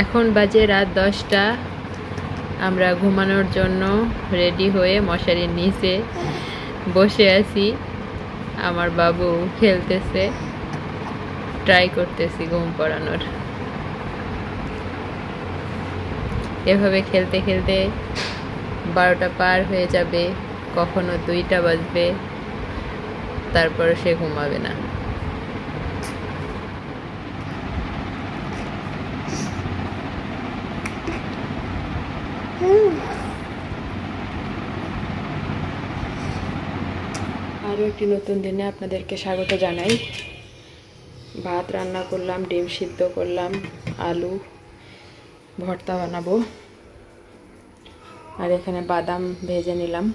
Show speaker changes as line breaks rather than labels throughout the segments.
এখন বাজে রাত 10টা। আমরা ঘুমানোর জন্য রেডি হয়ে মশারির নিচে বসে আছি। আমার বাবু খেলতেছে, ট্রাই করতেছি ঘুম পড়ানোর। এভাবে খেলতে খেলতে 12টা পার হয়ে যাবে, কখনো 2টা বাজবে, তারপর সে ঘুমাবে না। আরও একটি নতুন দিনে আপনাদেরকে স্বাগত জানাই। ভাত রান্না করলাম, ডিম সিদ্ধ করলাম, আলু ভর্তা বানাবো, আর এখানে বাদাম ভেজে নিলাম।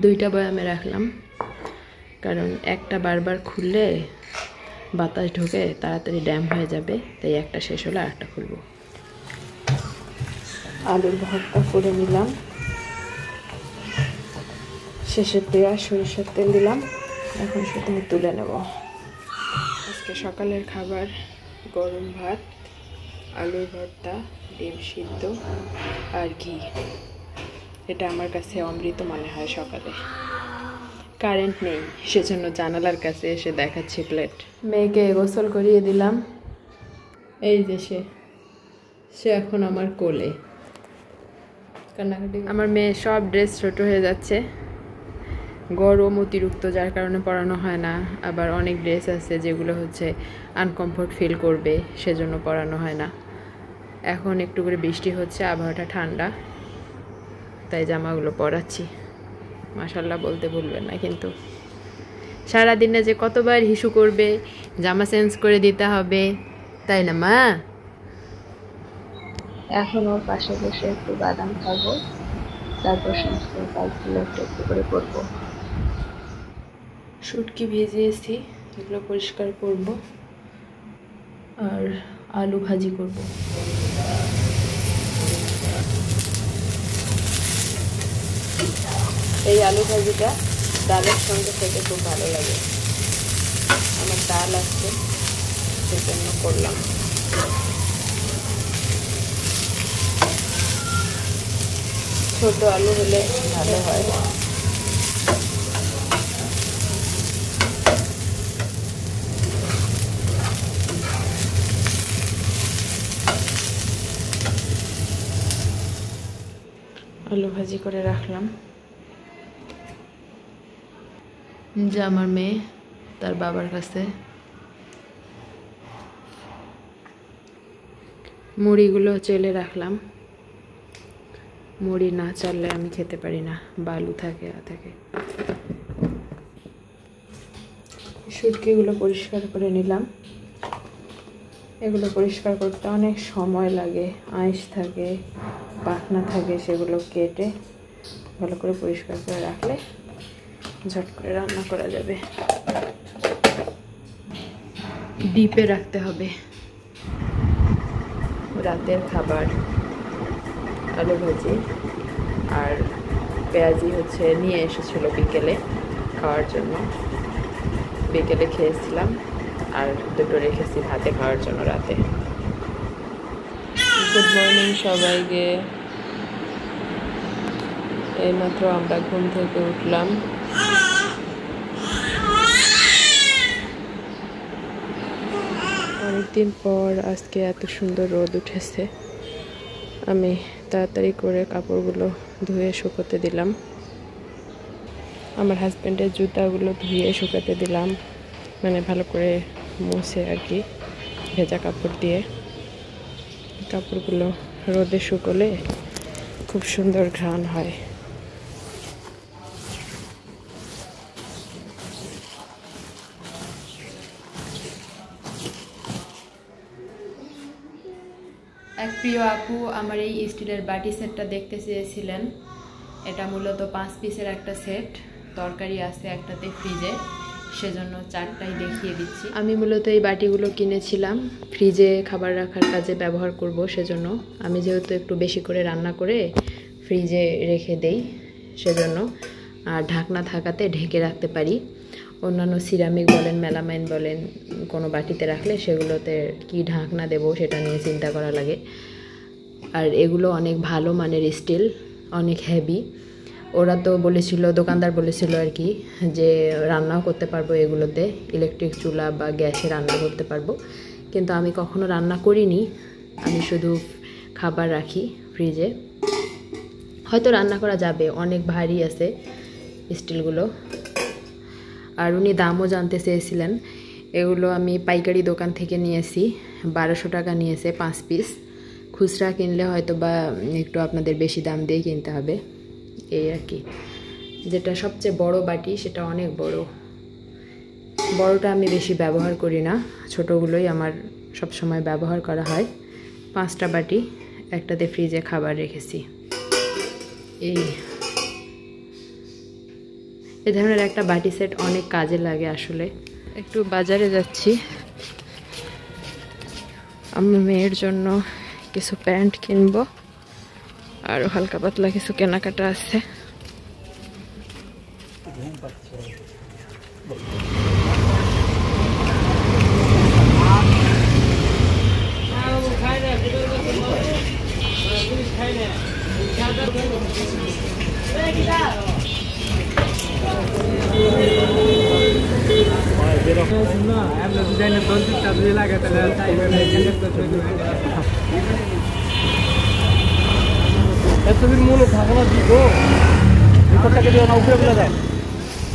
দুইটা বয়ামে রাখলাম, কারণ একটা বারবার খুললে বাতাস ঢোকে, তাড়াতাড়ি ড্যাম হয়ে যাবে, তাই একটা শেষ হলে আরেকটা খুলবো। আলুর ভর্তা করে নিলাম, শেষে পেঁয়াজ সরিষার তেল দিলাম। এখন শুধু তুলে নেব। আজকে সকালের খাবার গরম ভাত, আলুর ভর্তা, ডিম সিদ্ধ আর ঘি। এটা আমার কাছে অমৃত মনে হয় সকালে। কারেন্ট নেই, সেজন্য জানালার কাছে এসে দেখাচ্ছি প্লেট। মেয়েকে গোসল করিয়ে দিলাম। এই যে সে এখন আমার কোলে কান্নাকাটি। আমার মেয়ে সব ড্রেস ছোট হয়ে যাচ্ছে, গরম অতিরিক্ত, যার কারণে পরানো হয় না। আবার অনেক ড্রেস আছে যেগুলো হচ্ছে আনকমফোর্ট ফিল করবে, সেজন্য পরানো হয় না। এখন একটু করে বৃষ্টি হচ্ছে, আবহাওয়াটা ঠান্ডা, তাই জামাগুলো পরাচ্ছি। মাশাআল্লাহ বলতে ভুলবেন না কিন্তু। সারাদিনে যে কতবার হিসু করবে, জামা চেঞ্জ করে দিতে হবে, তাই না মা? এখন ওর পাশে বসে একটু বাদাম খাবো, তারপর সমস্ত কাজগুলো একটু করে করবো। শুটকি ভিজিয়েছি, এগুলো পরিষ্কার করব, আর আলু ভাজি করব। এই আলু ভাজিটা ডালের সঙ্গে খেতে খুব ভালো লাগে। আমার ডাল আছে, সেজন্য করলাম। ছোট আলু হলে ভালো হয়। আলু ভাজি করে রাখলাম। যে আমার মেয়ে তার বাবার কাছে। মুড়িগুলো চেলে রাখলাম, মুড়ি না চাললে আমি খেতে পারি না, বালু থাকে থাকে। শুটকিগুলো পরিষ্কার করে নিলাম। এগুলো পরিষ্কার করতে অনেক সময় লাগে, আঁশ থাকে, পাখনা থাকে, সেগুলো কেটে ভালো করে পরিষ্কার করে রাখলে ঝট করে রান্না করা যাবে। ডিপে রাখতে হবে। রাতের খাবার আলু ভাজি আর পেঁয়াজি হচ্ছে নিয়ে এসেছিল বিকেলে খাওয়ার জন্য, বিকেলে খেয়েছিলাম, আর দুটো রেখেছি ভাতে খাওয়ার জন্য রাতে। গুড মর্নিং সবাইকে। এইমাত্র আমরা ঘুম থেকে উঠলাম। অনেকদিন পর আজকে এত সুন্দর রোদ উঠেছে। আমি তাড়াতাড়ি করে কাপড়গুলো ধুয়ে শুকোতে দিলাম। আমার হাজব্যান্ডের জুতাগুলো ধুয়ে শুকাতে দিলাম, মানে ভালো করে মুছে আর কি, ভেজা কাপড় দিয়ে। কাপড়গুলো রোদে শুকোলে খুব সুন্দর ঘ্রাণ হয়। এক প্রিয় আপু আমার এই স্টিলের বাটি সেটটা দেখতে চেয়েছিলেন। এটা মূলত 5 পিসের একটা সেট, তরকারি আছে একটাতে ফ্রিজে,
সেজন্য চারটাই দেখিয়ে দিচ্ছি।
আমি মূলত এই বাটিগুলো কিনেছিলাম ফ্রিজে খাবার রাখার কাজে ব্যবহার করব, সেজন্য আমি যেহেতু একটু বেশি করে রান্না করে ফ্রিজে রেখে দেই সেজন্য, আর ঢাকনা থাকাতে ঢেকে রাখতে পারি। অন্যান্য সিরামিক বলেন মেলামাইন বলেন কোনো বাটিতে রাখলে সেগুলোতে কি ঢাকনা দেব সেটা নিয়ে চিন্তা করা লাগে। আর এগুলো অনেক ভালো মানের স্টিল, অনেক হেভি। ওরা তো বলেছিল, দোকানদার বলেছিল আর কি, যে রান্নাও করতে পারবো এগুলোতে, ইলেকট্রিক চুলা বা গ্যাসে রান্না করতে পারবো। কিন্তু আমি কখনো রান্না করিনি, আমি শুধু খাবার রাখি ফ্রিজে। হয়তো রান্না করা যাবে, অনেক ভারী আছে স্টিলগুলো। আর উনি দামও জানতে চেয়েছিলেন। এগুলো আমি পাইকারি দোকান থেকে নিয়েছি, 1200 টাকা নিয়েছে 5 পিস। খুচরা কিনলে হয়তো বা একটু আপনাদের বেশি দাম দিয়ে কিনতে হবে, এই আর কি। যেটা সবচেয়ে বড় বাটি সেটা অনেক বড়, বড়টা আমি বেশি ব্যবহার করি না, ছোটোগুলোই আমার সব সময় ব্যবহার করা হয়। 5টা বাটি, একটাতে ফ্রিজে খাবার রেখেছি। এই ধরনের একটা বাটি সেট অনেক কাজে লাগে আসলে। একটু বাজারে যাচ্ছি, আমার মেয়ের জন্য কিছু প্যান্ট কিনবো, আর হালকা পাতলা কিছু কেনাকাটা আছে।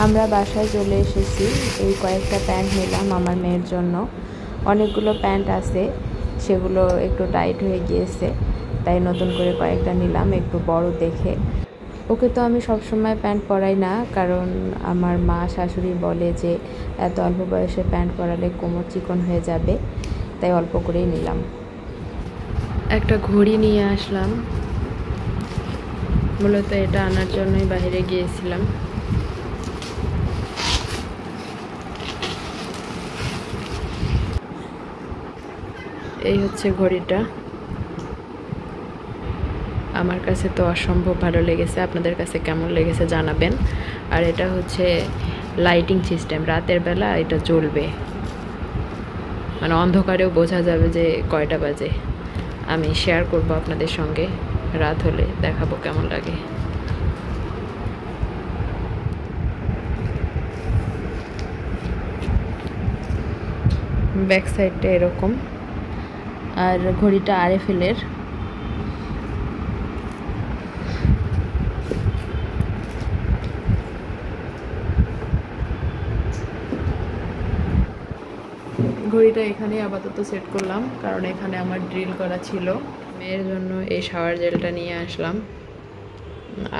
আমরা বাসায় চলে এসেছি, এই কয়েকটা প্যান্ট নিলাম আমার মেয়ের জন্য। অনেকগুলো প্যান্ট আছে, সেগুলো একটু টাইট হয়ে গিয়েছে, তাই নতুন করে কয়েকটা নিলাম একটু বড় দেখে। ওকে তো আমি সবসময় প্যান্ট পরাই না, কারণ আমার মা শাশুড়ি বলে যে এত অল্প বয়সে প্যান্ট পরালে কোমর চিকন হয়ে যাবে, তাই অল্প করেই নিলাম। একটা ঘড়ি নিয়ে আসলাম, মূলত এটা আনার জন্যই বাইরে গিয়েছিলাম। এই হচ্ছে ঘড়িটা, আমার কাছে তো অসম্ভব ভালো লেগেছে, আপনাদের কাছে কেমন লেগেছে জানাবেন। আর এটা হচ্ছে লাইটিং সিস্টেম, রাতের বেলা এটা জ্বলবে, মানে অন্ধকারেও বোঝা যাবে যে কয়টা বাজে। আমি শেয়ার করব আপনাদের সঙ্গে, রাত হলে দেখাবো কেমন লাগে। ব্যাক সাইডটা এরকম, আর ঘড়িটা আরএফএল-এর। ঘড়িটা এখানে আপাতত সেট করলাম, কারণ এখানে আমার ড্রিল করা ছিল। মেয়ের জন্য এই শাওয়ার জেলটা নিয়ে আসলাম,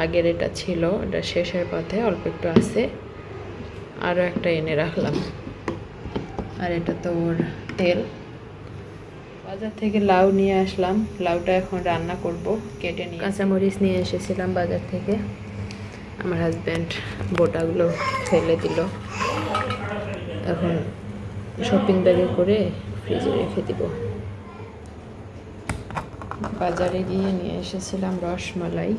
আগের এটা ছিল, এটা শেষের পথে, অল্প একটু আছে, আরও একটা এনে রাখলাম। আর এটা তো ওর তেল। বাজার থেকে লাউ নিয়ে আসলাম, লাউটা এখন রান্না করব, কেটে নিয়ে। কাঁচামরিচ নিয়ে এসেছিলাম বাজার থেকে, আমার হাজব্যান্ড বোটাগুলো ফেলে দিল, এখন শপিং ব্যাগে করে ফ্রিজে রেখে দিব। বাজারে গিয়ে নিয়ে এসেছিলাম রসমালাই।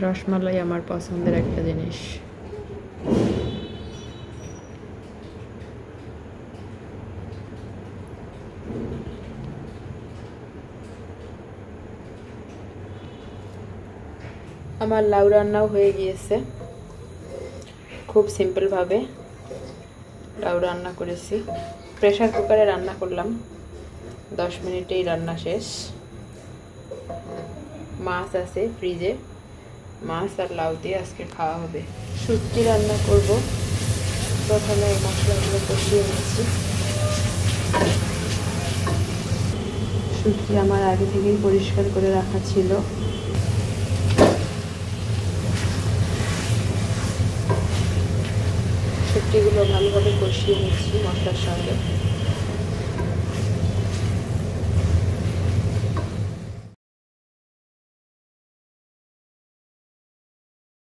রসমালাই আমার পছন্দের একটা জিনিস। আমার লাউ রান্নাও হয়ে গিয়েছে, খুব সিম্পলভাবে লাউ রান্না করেছি। প্রেসার কুকারে রান্না করলাম, 10 মিনিটেই রান্না শেষ। মাছ আছে ফ্রিজে, মাছ আর লাউ দিয়ে আজকে খাওয়া হবে। শুটকি রান্না করব, প্রথমে মশলাগুলো কষিয়ে নিচ্ছি। শুটকি আমার আগে থেকেই পরিষ্কার করে রাখা ছিল। শুটকিগুলো ভালোভাবে কষিয়ে নিচ্ছি মশলার সঙ্গে।